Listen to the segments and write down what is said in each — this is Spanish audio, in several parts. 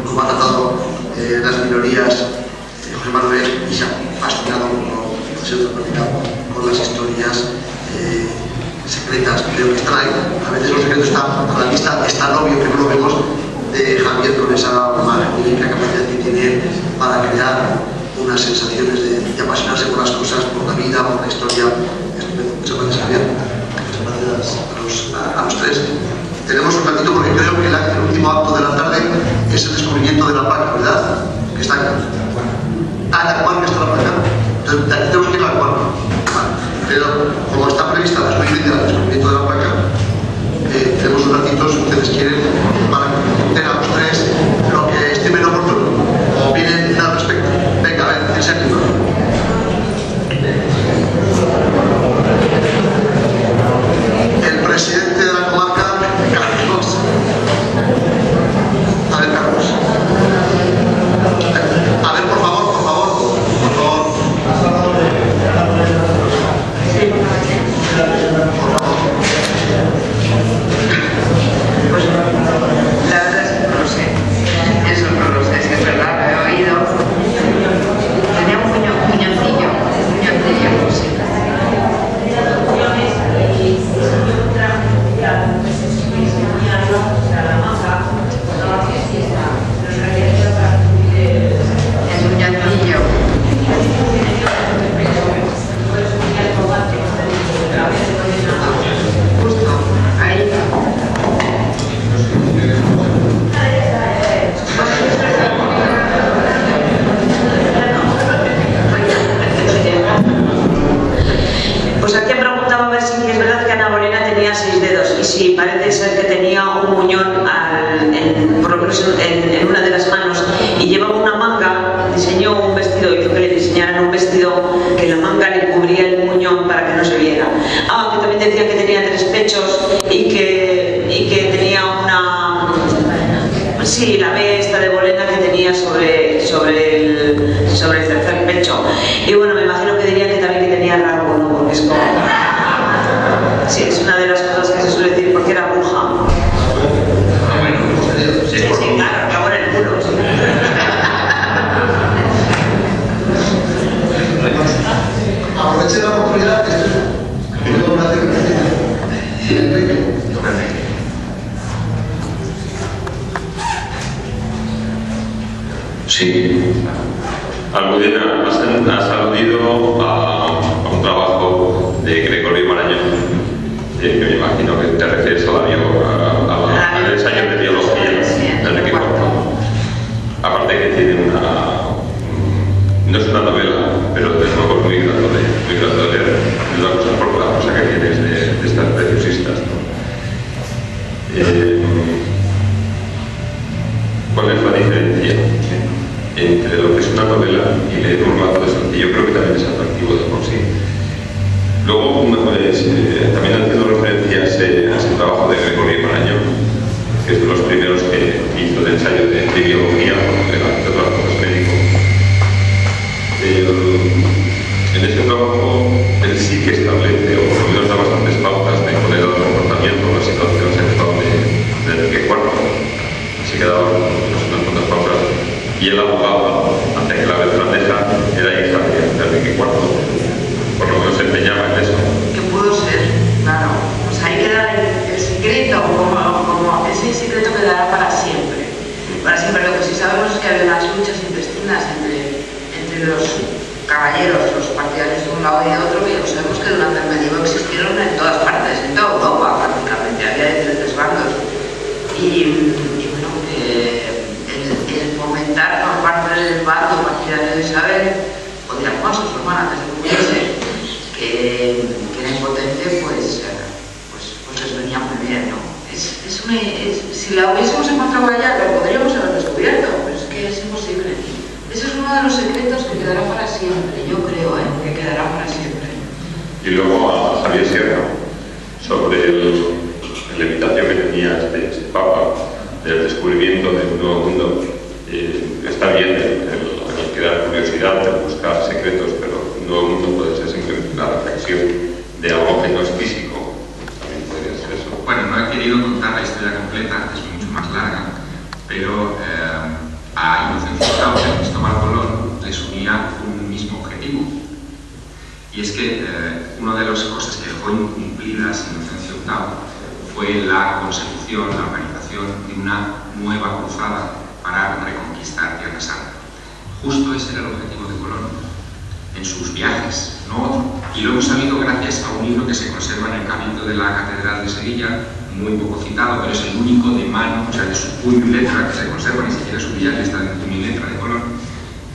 cómo ha tratado las minorías José Manuel, y se ha fascinado con las historias secretas, creo que están ahí. A veces los secretos están a la vista, es tan obvio que no lo vemos, de Javier, con esa magnífica capacidad que tiene para crear unas sensaciones de apasionarse por las cosas, por la vida, por la historia. Muchas gracias, Javier. Muchas gracias a los tres. Tenemos un ratito porque creo que el último acto de la tarde es el descubrimiento de la placa, ¿verdad? Que está aquí. Ah, la cuarta está la placa. Entonces, de aquí tenemos que ir a la cuarta. Vale. Pero como está prevista la exposición del descubrimiento de la placa, tenemos un ratito, si ustedes quieren, para que conten a los tres lo que estimen oportuno o vienen al respecto. Venga, a ver, ¿quién se anima? El presidente de la comarca, Carlos. A ver, Carlos. A ver, por favor. Sí. Pues la verdad es que no lo sé. Eso no lo sé, si es verdad, lo he oído. Tenía un puñoncillo, sí. El puñoncillo. Justo, ahí. Pues aquí han preguntado a ver si es verdad que Ana Bolena tenía 6 dedos, y sí, parece ser que tenía un muñón por lo menos en una de las manos, y llevaba una manga, diseñó un vestido, hizo que le diseñaran un vestido que la manga le cubría el muñón para que no se viera. Aunque también decía que tenía 3 pechos y que tenía una... Sí, la B esta de Bolena que tenía sobre el tercer pecho. Y bueno, me imagino que diría que también que tenía rango, ¿no? Porque es como... Sí, es una de las cosas que se suele decir, porque era bruja. Sí, claro, acabó en el culo. Sí. Aproveche la oportunidad que tengo una Sí. Almudena, has aludido a un trabajo de Gregorio Marañón, que me imagino que te refieres al ensayo de biología de Enrique IV. Aparte que tiene no es una novela, pero desde luego es muy grato de leer. Es una cosa por la cosa que tienes de estas preciosistas, ¿no? ¿Cuál es la diferencia entre lo que es una novela y leer un relato de Santi? Yo creo que también es atractivo de por sí. Luego, también haciendo referencias a ese trabajo de Gregorio Marañón, que es de los primeros que hizo el ensayo de biología, de otras cosas médico. En ese trabajo, él sí que establece, o por lo menos da bastantes pautas de cuál era el comportamiento, la situación sexual de Enrique IV. Así que daba unas cuantas pautas. Y él abogaba ante que la Beltraneja era hija de Enrique IV. Por lo menos se empeñaba en eso. Que pudo ser, claro. Pues ahí queda el secreto, como ese secreto quedará para siempre. Para siempre. Lo que sí sabemos es que había unas luchas intestinas entre los caballeros, los partidarios de un lado y de otro, que sabemos que durante el medievo existieron en todas partes, en toda Europa prácticamente, había diferentes bandos. Y bueno, el fomentar por parte del bando partidario de Isabel, o de Alfonso, su hermana, antes de muriese, que era impotente, pues les venía muy bien, ¿no? Si la hubiésemos encontrado allá, lo podríamos haber descubierto, pero es que es imposible. Ese es uno de los secretos que quedará para siempre, yo creo, que quedará para siempre. Y luego a Javier Sierra, sobre la invitación que tenía este Papa del descubrimiento de un nuevo mundo. Está bien el crear curiosidad, el buscar secretos, pero un nuevo mundo puede ser simplemente una reflexión de algo que no es físico. También podría ser eso. Bueno, no he querido contar la historia completa, es mucho más larga, pero a Inocencio VIII y a Cristóbal Colón les unía un mismo objetivo. Y es que una de las cosas que dejó incumplidas Inocencio VIII fue la consecución, la organización de una nueva cruzada para reconquistar Tierra Santa. Justo ese era el objetivo de Colón en sus viajes, no otro. Y lo hemos sabido gracias a un libro que se conserva en el Cabildo de la Catedral de Sevilla, muy poco citado, pero es el único de mano, o sea, de su puño y letra que se conserva, ni siquiera su diario está en el puño y letra de Colón,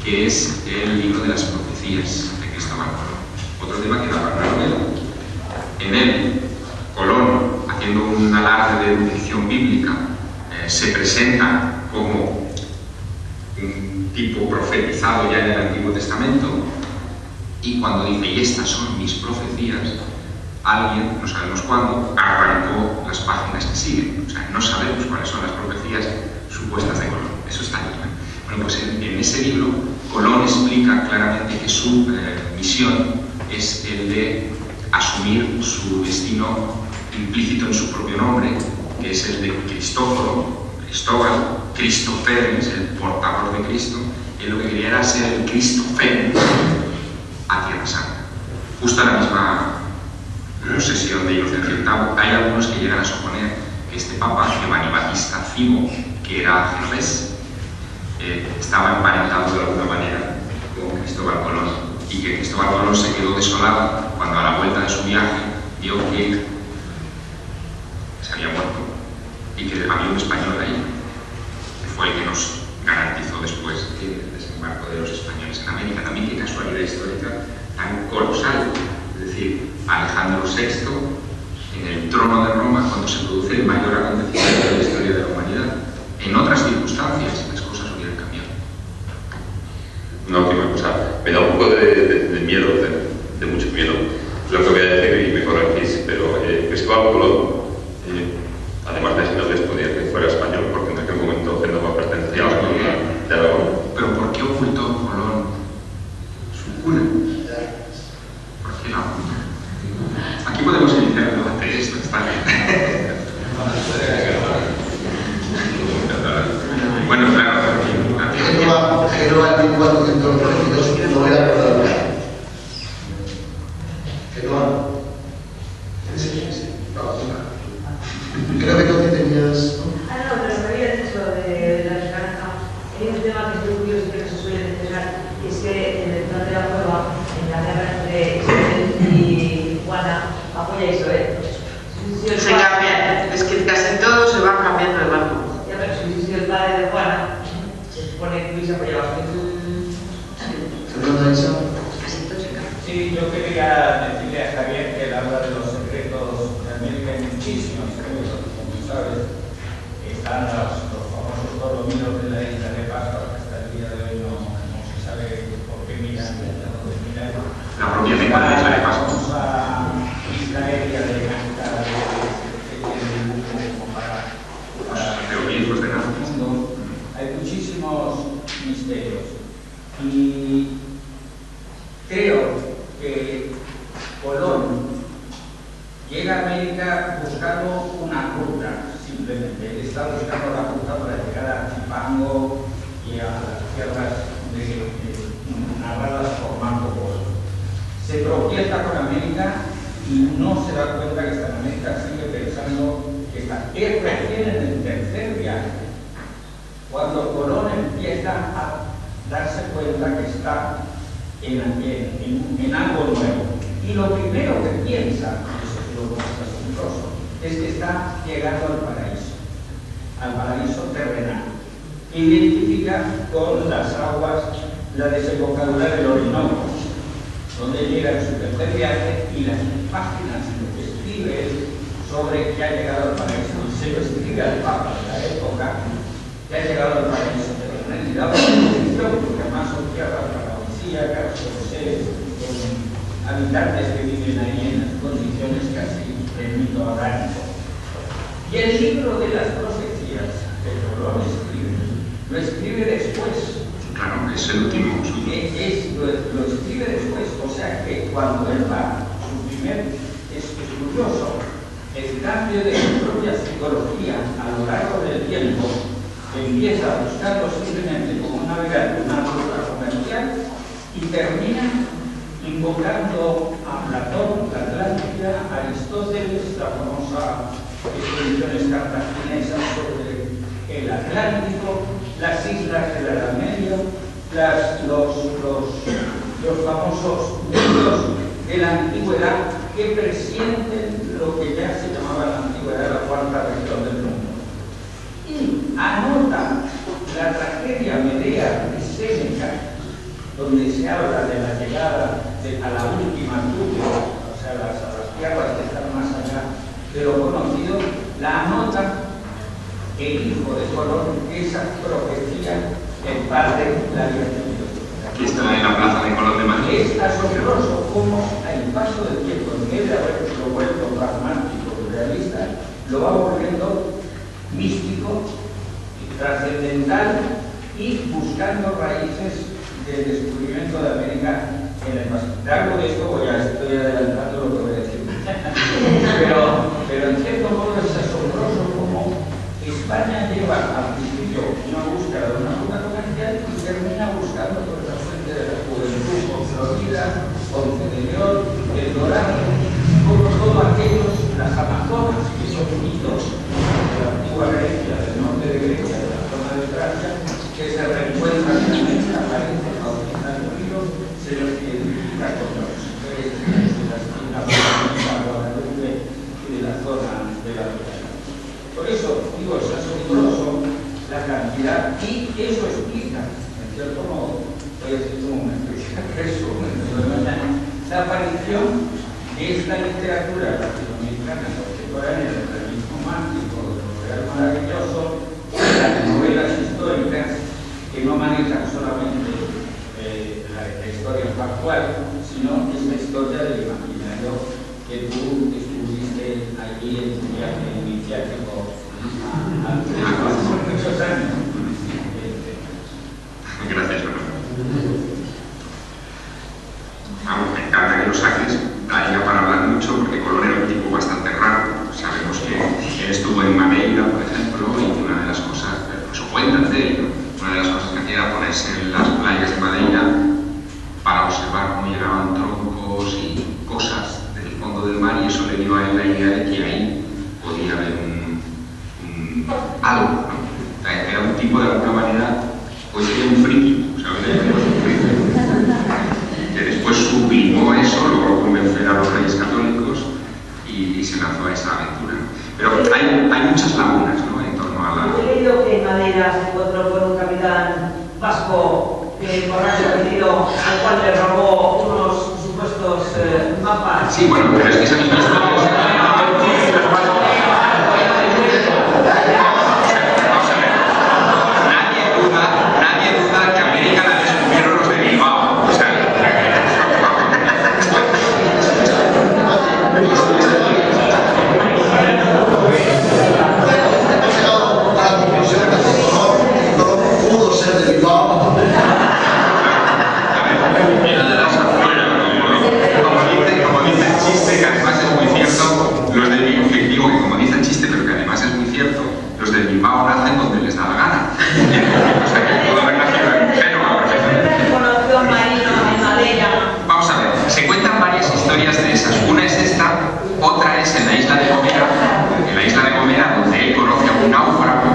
que es el libro de las profecías de Cristóbal Colón. Otro tema que da para novela. En él, Colón, haciendo un alarde de erudición bíblica, se presenta como un tipo profetizado ya en el Antiguo Testamento, y cuando dice, y estas son mis profecías, alguien, no sabemos cuándo, arrancó las páginas que siguen. O sea, no sabemos cuáles son las profecías supuestas de Colón. Eso está ahí. Bueno, pues en ese libro, Colón explica claramente que su misión es el de asumir su destino implícito en su propio nombre, que es el de Cristóforo, Cristóbal, Cristoferens, el portador de Cristo. Él lo que quería era ser el Cristoferens a Tierra Santa. Justo a la misma sesión de Inocencio VIII, hay algunos que llegan a suponer que este papa, Giovanni Battista Figo, que era genovés, estaba emparentado de alguna manera con Cristóbal Colón, y que Cristóbal Colón se quedó desolado cuando a la vuelta de su viaje vio que se había muerto y que había un español ahí, que fue el que nos garantizó después el desembarco de los españoles en América. También qué casualidad histórica tan colosal. Es decir, Alejandro VI en el trono de Roma cuando se produce el mayor acontecimiento de la historia de la humanidad. En otras circunstancias las cosas hubieran cambiado. Una última cosa, me da un poco de miedo, de mucho miedo, lo que voy a decir y me corregís, pero Cristóbal Colón, además de genovés, podía que fuera español, porque en aquel momento Génova pertenecía a la corona de Aragón. Pero ¿por qué ocultó Colón su cuna? ¿Por qué la ocultó? Aquí podemos iniciar el debate, esto está bien. Bueno, claro. Génova en 1492 no era Portugal. Génova. Sí. Creo que tú tenías. No, pero me había dicho de la esperanza. Hay un tema que es muy curioso y que no se suele mencionar, y es que en el plan de la prueba, en la guerra entre Isabel y Juana, apoya a Isabel. Se cambia, es que casi todo se va cambiando de bando. Ya, pero si hubiese sido el padre de Juana, se supone que hubiese apoyado a su Sí, yo quería decirle a Javier que él habla de los secretos de América, hay muchísimos secretos, como tú sabes. Están los famosos colominos de la isla de Pascua, que hasta el día de hoy no se sabe por qué miran, de dónde miran. La propia lengua de la isla de Pascua. Isla aérea de Canca, que tiene como para jeroglíficos de nada. Hay muchísimos misterios. Y creo que Colón llega a América buscando una ruta, simplemente. Él está buscando la ruta para llegar a Chipango y a las tierras narradas por Marco Polo. Se tropieza con América y no se da cuenta que está en América, sigue pensando que está. Es recién en el tercer viaje cuando Colón empieza a darse cuenta que está en algo nuevo. Y lo primero que piensa, eso es lo más asombroso, es que está llegando al paraíso terrenal. Identifica con las aguas la desembocadura del Orinoco, donde llega en su tercer viaje, y las páginas en lo que escribe es sobre que ha llegado al paraíso. Y se lo escribe al Papa de la época, que ha llegado al paraíso terrenal. Y da una descripción, porque además son tierras paradisíacas, con habitantes que viven ahí en las condiciones casi del mito orgánico. Y el libro de las profecías que Colón escribe, lo escribe después. Claro, es el último. Lo escribe después, o sea que cuando él va, es curioso, el cambio de su propia psicología a lo largo del tiempo, empieza a buscarlo simplemente comercial, una ruta comercial, y termina invocando a Platón, la Atlántida, a Aristóteles, la famosa expediciones cartaginesas sobre el Atlántico, las islas de la Edad Media, los famosos mitos de la antigüedad que presienten lo que ya se llamaba la antigüedad la cuarta región del mundo. Y anota la tragedia Medea de Séneca, donde se habla de la llegada a la última Tubia, o sea, a las tierras que están más allá de lo conocido, la anota el hijo de Colón, esa profecía, el padre la había tenido. Aquí está en la plaza de Colón de Madrid. Es asombroso cómo al paso del tiempo, en vez de haberlo vuelto pragmático y realista, lo va volviendo místico, trascendental y buscando raíces del descubrimiento de América en el pasado. Algo de esto, ya estoy adelantando lo que voy a decir. pero en cierto modo es asombroso cómo España lleva al principio una búsqueda de una ruta comercial y termina buscando por la fuente de la juventud con Florida, con León, el Dorado, como todos aquellos, las Amazonas, que son mitos de la antigua Grecia, del norte de Grecia, de la zona de Tracia, que se reencuentran en América, aparecen, bautizan el río, se los identifica con los mujeres de la esquina de Guadalupe y de la zona de la Playa. Por eso, digo, es asombroso la cantidad, y eso explica, en cierto modo, voy a decir como una especie de resumen de la mañana, la aparición de esta literatura latinoamericana contemporánea del realismo mágico, de lo real maravilloso, de las novelas históricas que no manejan solamente la historia factual, sino esta historia del imaginario que tú estuviste allí en tu viaje iniciático hace muchos años. Gracias, Fernando. Vamos, me encanta que lo saques. Daría para hablar mucho porque Colón era un tipo bastante raro. Sabemos que él estuvo en Madeira, por ejemplo, y una de las cosas, eso cuentan de él, una de las cosas que hacía era ponerse en las playas de Madeira para observar cómo llegaban troncos y cosas del fondo del mar, y eso le dio a él la idea de que ahí podía haber algo, ¿no? Era un tipo de alguna manera, pues era un friki, ¿sabes? Que después sublimó eso, logró convencer a los reyes católicos y se lanzó a esa aventura, ¿no? Pero hay muchas lagunas, ¿no?, en torno a la... He leído que en Madeira se encontró con un capitán vasco que borracho perdido, al cual le robó unos supuestos mapas. Sí, bueno, pero es que esa misma historia... Nadie duda que América la descubrieron los de Bilbao. O sea, hemos llegado a la conclusión de que Colón pudo ser de Bilbao. Como dice el chiste, que además es muy cierto, los de Bilbao, que como dice el chiste, pero que además es muy cierto, los de Bilbao nacen donde les da la gana. O sea que pudo haber nacido en Génova. Vamos a ver, se cuentan varias historias de esas. Una es esta, otra es en la isla de Gomera. En la isla de Gomera, donde él conoce a un náufrago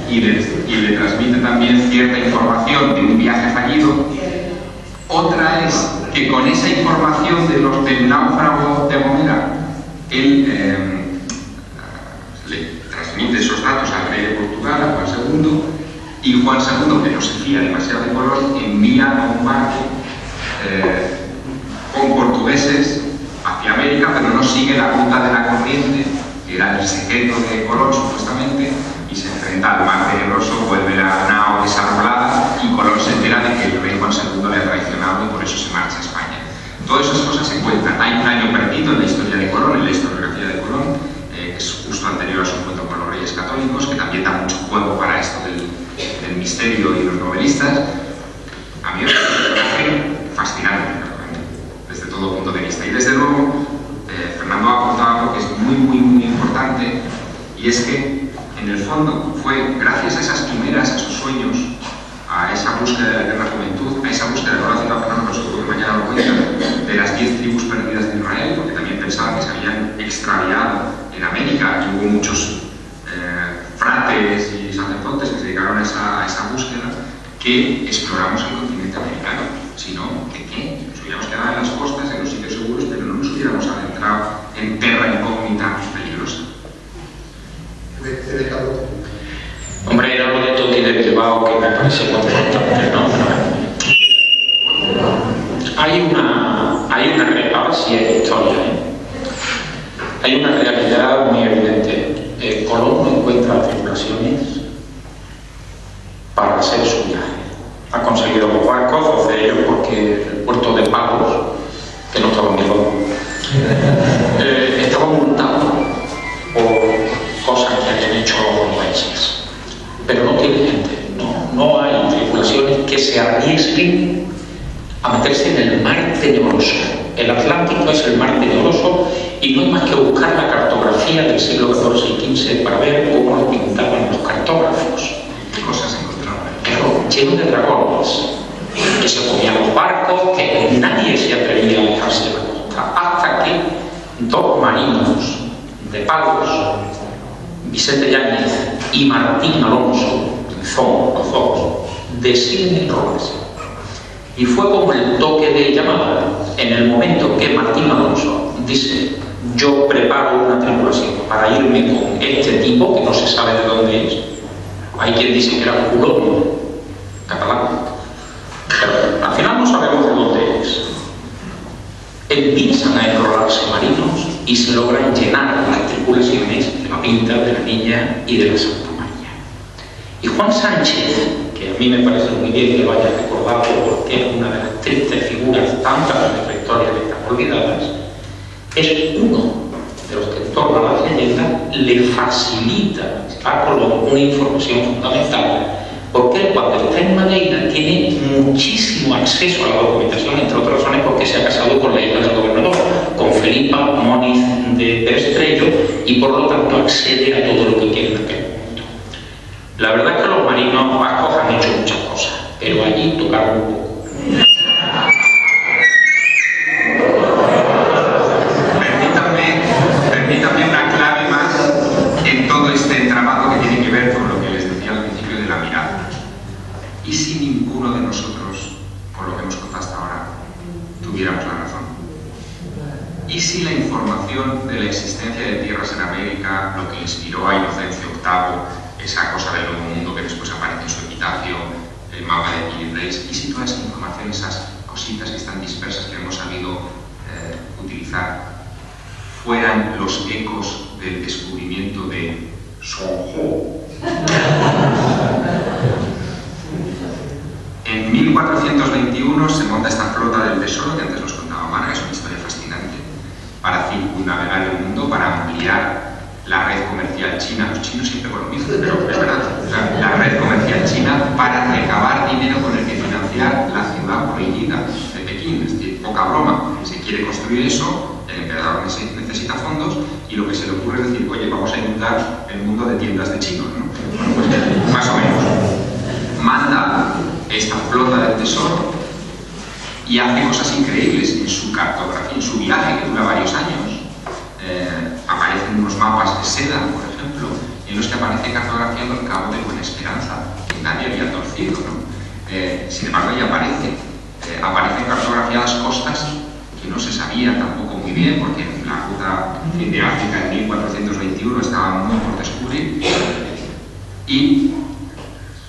y le transmite también cierta información de un viaje fallido. Otra es que con esa información del náufrago de Gomera, él le transmite esos datos al rey de Portugal, a Juan II, y Juan II, que no se fía demasiado de Colón, envía a un barco con portugueses hacia América, pero no sigue la ruta de la corriente, que era el secreto de Colón supuestamente, y se enfrenta al mar Tenebroso, vuelve la nao desarrollada y Colón se entera de que el rey Juan II le ha traicionado y por eso se marcha a España. Todas esas cosas se cuentan. Hay un año perdido en la historia de Colón, en la historiografía de Colón, que es justo anterior a su encuentro con los reyes católicos, que también da mucho juego para esto del misterio y los novelistas. A mí me parece fascinante, desde todo punto de vista. Y desde luego, Fernando ha apuntado algo que es muy importante, y es que, en el fondo, fue gracias a esas búsqueda de la eterna juventud, a esa búsqueda, no lo ha citado Fernando, pero seguro que mañana lo cuenta, de las 10 tribus perdidas de Israel, porque también pensaban que se habían extraviado en América, y hubo muchos fratres y sacerdotes que se dedicaron a esa búsqueda, que exploramos el continente americano. Si no, ¿qué? Nos hubiéramos quedado en las costas, en los sitios seguros, pero no nos hubiéramos adentrado en terra incógnita peligrosa. Hombre, era lo de Toti de Bilbao que me parece muy importante, ¿no? Hay una realidad, sí hay historia, hay una realidad muy evidente. Colón no encuentra tripulaciones para hacer su viaje. Ha conseguido los barcos, 12 de ellos, porque el puerto de Pagos, que no estaba en Bilbao, estaba montado por cosas que habían hecho los ingleses. Pero no tiene gente, no hay tripulaciones que se arriesguen a meterse en el mar tenebroso. El Atlántico es el mar tenebroso y no hay más que buscar la cartografía del siglo XIV y XV para ver cómo lo pintaban los cartógrafos. ¿Qué cosas encontraron? Pero lleno de dragones, que se comían los barcos, que nadie se atrevía a alejarse de la costa, hasta que dos marinos de Pagos, Vicente Yáñez y Martín Alonso, son los dos, deciden enrolarse. Y fue como el toque de llamada en el momento que Martín Alonso dice: yo preparo una tripulación para irme con este tipo que no se sabe de dónde es. Hay quien dice que era Colón, catalán, pero al final no sabemos de dónde es. Empiezan a enrolarse marinos y se logran llenar las tripulaciones de la Pinta, de la Niña y de la Santa María. Y Juan Sánchez, que a mí me parece muy bien que lo haya recordado porque es una de las tristes figuras tantas de nuestra historia que están olvidadas, es uno de los que en torno a la leyenda le facilita a Colón una información fundamental, porque él, cuando está en Madeira, tiene muchísimo acceso a la documentación, entre otras razones porque se ha casado con la hija del gobernador, con Felipa Moniz de Perestrello, y por lo tanto accede a todo lo que quiere en aquel momento. La verdad es que los marinos vascos han hecho muchas cosas, pero allí tocaron un poco. Permítanme una clave más en todo este entramado que tiene que ver con lo que les decía al principio de la mirada. ¿Y si ninguno de nosotros, por lo que hemos contado hasta ahora, tuviéramos la razón? ¿Y si la información de la existencia de tierras en América, lo que inspiró a Inocencio VIII, esa cosa del Nuevo Mundo que después aparece en su epitafio, el mapa de Pirineos, y si toda esa información, esas cositas que están dispersas que hemos sabido utilizar, fueran los ecos del descubrimiento de Sonjo? En 1421 se monta esta flota del tesoro, que antes nos contaba Marga, es una historia fascinante, para circunnavegar el mundo, para ampliar la red comercial china. Los chinos siempre con lo mismo, pero es verdad. O sea, la red comercial china para recabar dinero con el que financiar la ciudad prohibida de Pekín. Es decir, poca broma. Se quiere construir eso, el emperador necesita fondos y lo que se le ocurre es decir: oye, vamos a inundar el mundo de tiendas de chinos, ¿no? Bueno, pues más o menos. Manda esta flota del tesoro y hace cosas increíbles en su cartografía, en su viaje, que dura varios años. Aparecen unos mapas de seda, por ejemplo, en los que aparece cartografiando el Cabo de Buena Esperanza, que nadie había torcido, ¿no? Sin embargo, ahí aparecen cartografiadas costas que no se sabía tampoco muy bien, porque la ruta de África en 1421 estaba muy por descubrir, y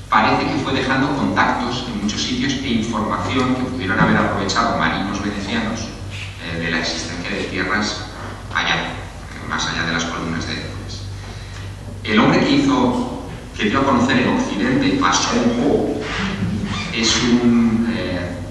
parece que fue dejando contactos en muchos sitios e información que pudieron haber aprovechado marinos venecianos de la existencia de tierras allá, más allá de las columnas de Hércules. El hombre que dio a conocer en Occidente a Sonjo es un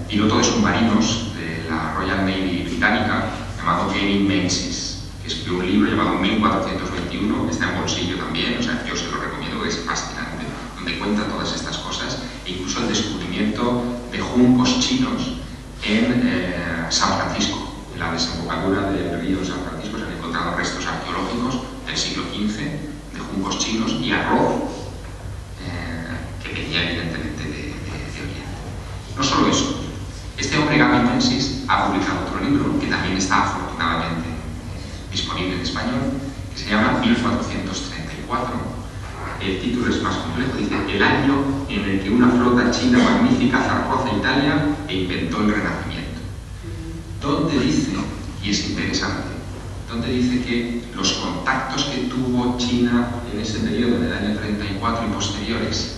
piloto de submarinos de la Royal Navy británica llamado Gavin Menzies, que escribió un libro llamado 1421, está en bolsillo también, o sea, yo se lo recomiendo, que es fascinante, donde cuenta todas estas cosas, e incluso el descubrimiento de juncos chinos en San Francisco. En la desembocadura del río San Francisco se han encontrado restos arqueológicos del siglo XV de juncos chinos y arroz que venía evidentemente de Oriente. está afortunadamente disponible en español, que se llama 1434. El título es más complejo, dice: el año en el que una flota china magnífica zarpó hacia Italia e inventó el Renacimiento. Donde dice, y es interesante, donde dice que los contactos que tuvo China en ese periodo, en el año 34 y posteriores,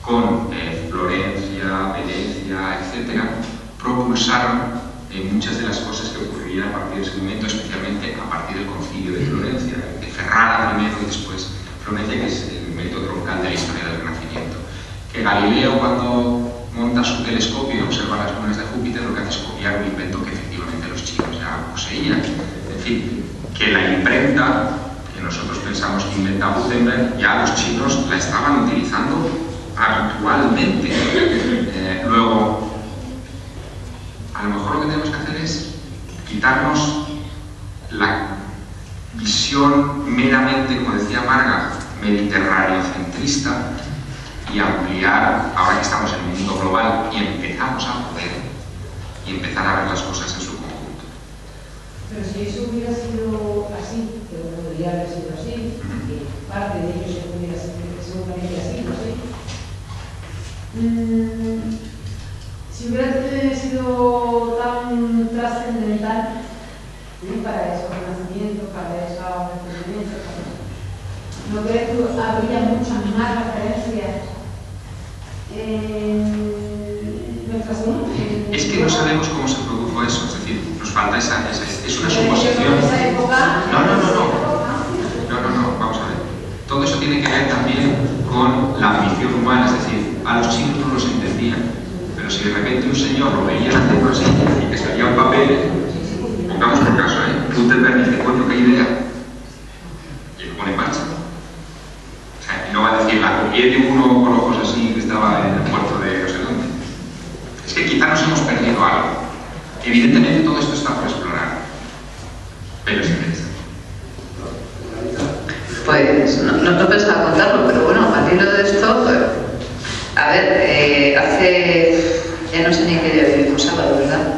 con Florencia, Venecia, etc., propulsaron muchas de las cosas que ocurrirían a partir de ese momento, especialmente a partir del Concilio de Florencia, de Ferrara primero y después Florencia, que es el momento troncal de la historia del Renacimiento. Que Galileo, cuando monta su telescopio y observa las lunas de Júpiter, lo que hace es copiar un invento que efectivamente los chinos ya poseían. En fin, que la imprenta, que nosotros pensamos que inventa Gutenberg, ya los chinos la estaban utilizando habitualmente. Luego, a lo mejor lo que tenemos que hacer es quitarnos la visión meramente, como decía Marga, mediterráneo-centrista y ampliar, ahora que estamos en un mundo global y empezamos a poder, y empezar a ver las cosas en su conjunto. Pero si eso hubiera sido así, que debería haber sido así, y parte de ello hubiera sido seguramente así, no sé. Si hubiera sido tan trascendental para ese renacimiento, para ese renacimiento, ¿no crees que habría muchas más referencias en nuestra zona? Es que no sabemos cómo se produjo eso, es decir, nos falta esa es una suposición. No, vamos a ver. Todo eso tiene que ver también con la ambición humana, es decir, a los chinos no los entendían, pero si de repente un señor lo veía haciendo así y que salía un papel, vamos por caso, Gutenberg dice: coño, qué idea, y lo pone en marcha. O sea, y no va a decir: la copié de uno con ojos así que estaba en el puerto de no sé dónde. Es que quizá nos hemos perdido algo. Evidentemente todo esto está por explorar, pero es interesante. Pues no pensaba contarlo, pero bueno, al hilo de esto, a ver, hace, ya no sé ni qué día vivimos, sábado, ¿verdad?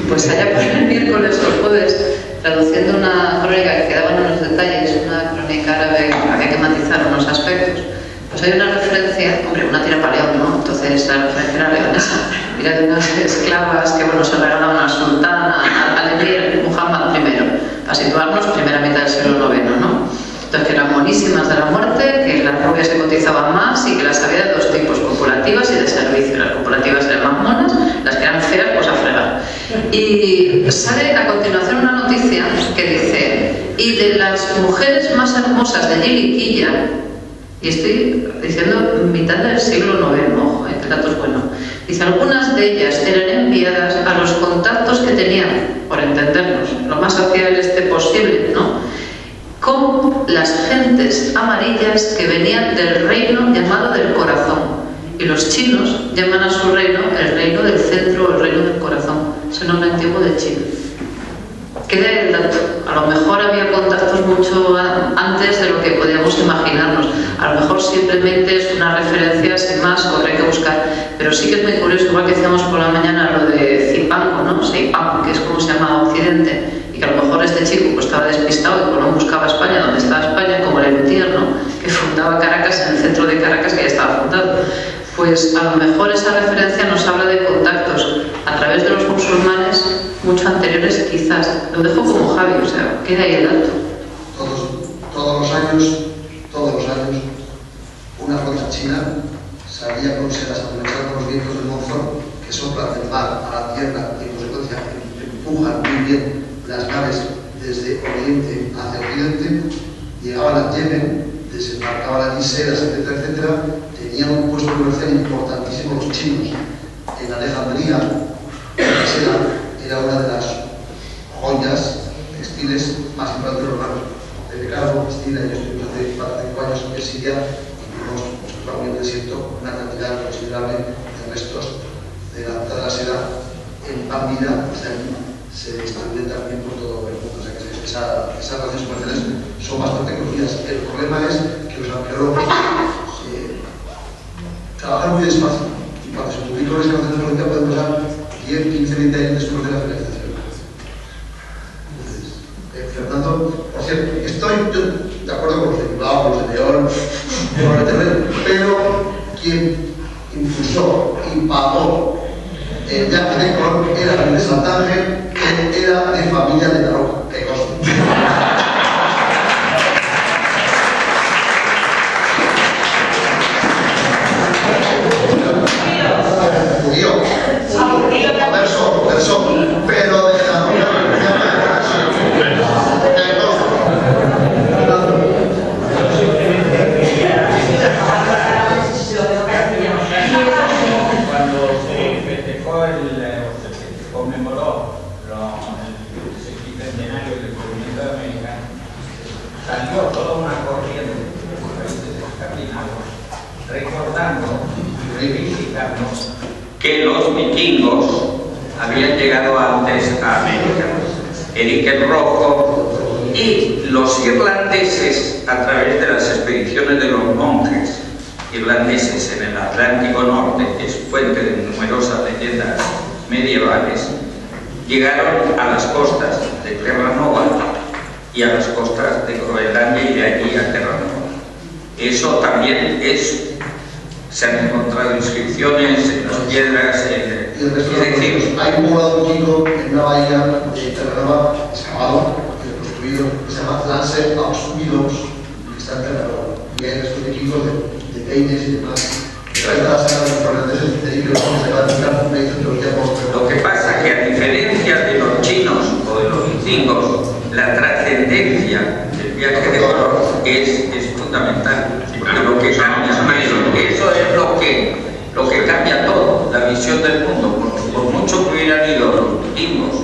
Pues allá por el miércoles o el jueves, traduciendo una crónica que quedaban unos detalles, una crónica árabe que había que matizar unos aspectos, pues hay una referencia, hombre, una tira para León, ¿no? Entonces la referencia era leonesa, era de unas esclavas que, bueno, se regalaban al sultán, al emir Muhammad I, para situarnos primera mitad del siglo IX, ¿no? Entonces, que eran monísimas de la muerte, que las rubias se cotizaban más y que las había de dos tipos, copulativas y de servicio. Las copulativas eran más monas, las que eran feas, pues a fregar. Y sale a continuación una noticia que dice: y de las mujeres más hermosas de Yiliquilla, y estoy diciendo mitad del siglo IX, ojo, que el dato es bueno, dice: algunas de ellas eran enviadas a los contactos que tenían, por entendernos, lo más hacia el este posible, ¿no?, con las gentes amarillas que venían del reino llamado del corazón. Y los chinos llaman a su reino el reino del centro o el reino del corazón. Es el nombre antiguo de China. Queda el dato. A lo mejor había contactos mucho antes de lo que podíamos imaginarnos. A lo mejor simplemente es una referencia sin más, o habrá que buscar. Pero sí que es muy curioso, igual que decíamos por la mañana lo de Zipango, ¿no? Seipango, que es como se llama Occidente. Y que a lo mejor este chico pues estaba despistado y Colón buscaba España, donde estaba España, como el Lutier, ¿no?, que fundaba Caracas, en el centro de Caracas, que ya estaba fundado. Pues a lo mejor esa referencia nos habla de contactos a través de los musulmanes mucho anteriores, quizás. Lo dejo como Javi, o sea, queda ahí el dato. Todos los años, una flota china salía con sedas a aprovechar los vientos del monzón que soplan del mar a la tierra y en consecuencia empujan muy bien las naves desde Oriente hacia Occidente, llegaban a Yemen, desembarcaban allí sedas, etcétera, etcétera. Tenían un puesto comercial importantísimo los chinos. En Alejandría, la seda era una de las joyas textiles más importantes de los romanos. De Cargo, Cristina, yo estuvimos hace 4 años en Siria y vimos, bajo el desierto, una cantidad considerable de restos de la seda en pan vida, hasta aquí se distribuyen también por todo el mundo. O sea que esas relaciones comerciales son bastante conocidas. El problema es que los arqueólogos trabajan muy despacio y cuando se publican las excavaciones arqueológicas pueden pasar 10, 15, 20 años después de la finalización. momento, por cierto, estoy yo de acuerdo con los de Bilbao, con los de León, con los de Teruel, pero quien impulsó y pagó el viaje de Colón era Luis Santángel, que era de familia de la Roca, que conste. Pero de la cuando se festejó se conmemoró el sesquicentenario del descubrimiento de América, salió toda una corriente de los países escandinavos recordando y reivindicando que los vikingos habían llegado antes a América, Eric el Rojo, y los irlandeses, a través de las expediciones de los monjes irlandeses en el Atlántico Norte, que es fuente de numerosas leyendas medievales, llegaron a las costas de Terranova y a las costas de Groenlandia y de allí a Terranova. Eso también se han encontrado inscripciones en las piedras, hay un poblado vikingo en una bahía de Terranova excavado y reconstruido que se llama Lance Auxvidos, que está en Terranova, y hay restos vikingos de Keynes y demás. Lo que pasa es que, a diferencia de los chinos o de los vikingos, la trascendencia del viaje de Colón es fundamental. Porque lo que cambia, eso es lo que cambia todo, la visión del mundo. Por mucho que hubieran ido los vikingos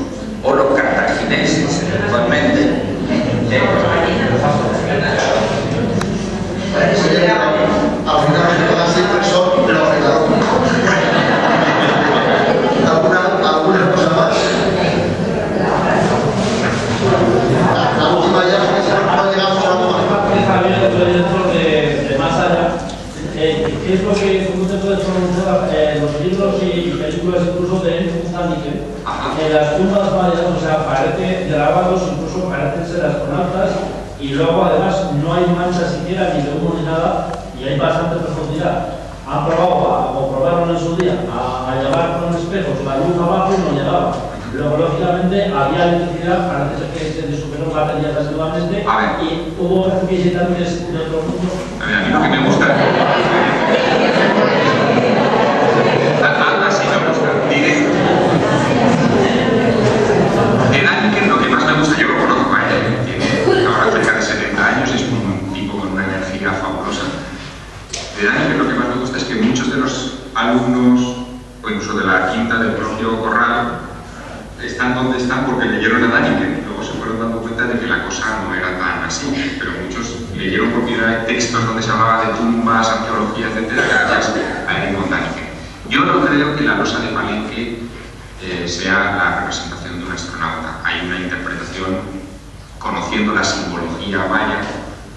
o los cartagineses, eventualmente. Al final siempre son los ¿Alguna cosa más? La última ya, porque si no llegamos a la dentro de más allá. ¿Qué es lo que usted puede pronunciar los libros y películas incluso de Haneke? En las tumbas mayas, o sea, parecen grabados, incluso parecen ser astronautas, y luego además no hay mancha siquiera ni de humo ni nada, y hay bastante profundidad. Han probado, o probaron en su día, a llevar con espejos la luz abajo y no llegaba. Luego, lógicamente, había electricidad, parece ser que se superó baterías asiduamente, y hubo visitantes de otro mundo. A mí lo que me gusta... Así me gusta, diré. De Haneke, lo que más me gusta, yo lo conozco a él, tiene ahora cerca de 70 años, es un tipo con una energía fabulosa. De Haneke lo que más me gusta es que muchos de los alumnos, o incluso de la quinta del propio Corral, están donde están porque leyeron a Haneke. Luego se fueron dando cuenta de que la cosa no era tan así, pero muchos leyeron porque había textos donde se hablaba de tumbas, arqueología, etcétera, gracias a Eric von Däniken. Yo no creo que la losa de Palenque sea la representación de un astronauta. Hay una interpretación, conociendo la simbología maya,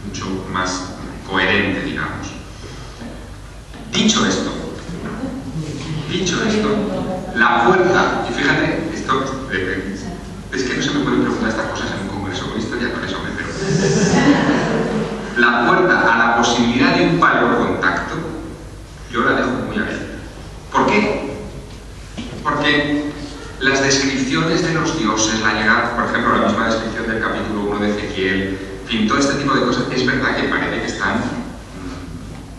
mucho más coherente, digamos. Dicho esto, la puerta, y fíjate, esto es que no se me pueden preguntar estas cosas en un congreso con historia, por eso me pero la puerta a la posibilidad de un paleocontacto, yo la dejo muy abierta. ¿Por qué? Porque las descripciones de los dioses, la llegada, por ejemplo, la misma descripción del capítulo 1 de Ezequiel, en fin, todo este tipo de cosas, es verdad que parece que están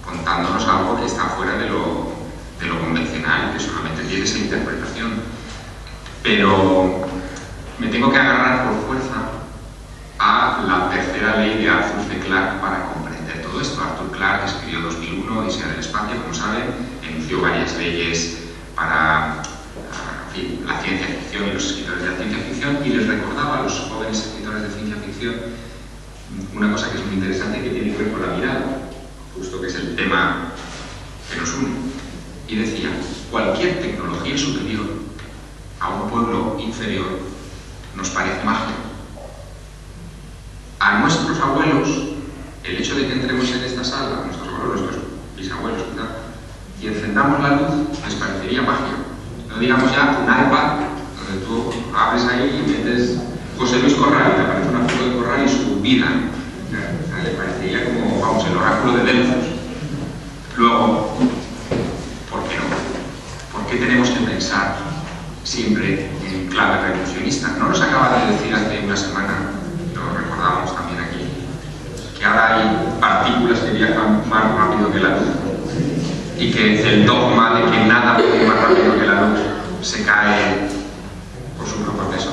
contándonos algo que está fuera de lo convencional, que solamente tiene esa interpretación. Pero me tengo que agarrar por fuerza a la tercera ley de Arthur C. Clarke para comprender todo esto. Arthur Clarke escribió 2001, Odisea del Espacio, como saben, enunció varias leyes para la ciencia ficción y los escritores de la ciencia ficción, y les recordaba a los jóvenes escritores de ciencia ficción una cosa que es muy interesante, que tiene que ver con la mirada, justo que es el tema que nos une. Y decía, cualquier tecnología superior a un pueblo inferior nos parece magia. A nuestros abuelos, el hecho de que entremos en esta sala, nuestros abuelos, nuestros bisabuelos, y encendamos la luz, les parecería magia. No digamos ya un iPad, donde tú abres ahí y metes José Luis Corral, y te aparece una foto de Corral y vida. Le parecería como, vamos, el oráculo de Delfos. Luego, ¿por qué no? ¿Por qué tenemos que pensar siempre en clave reduccionista? No nos acaba de decir hace una semana, lo recordábamos también aquí, que ahora hay partículas que viajan más rápido que la luz y que el dogma de que nada viaja más rápido que la luz se cae por su propio peso.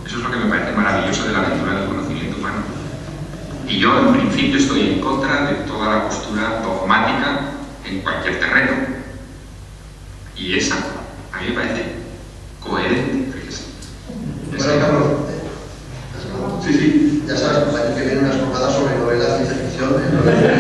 Eso es lo que me parece maravilloso de la aventura del conocimiento humano. Y yo, en principio, estoy en contra de toda la postura dogmática en cualquier terreno. Y esa, a mí me parece coherente, fíjese. Bueno, Carlos, sí. ya sabes, el año que viene unas jornadas sobre novelas de ciencia ficción.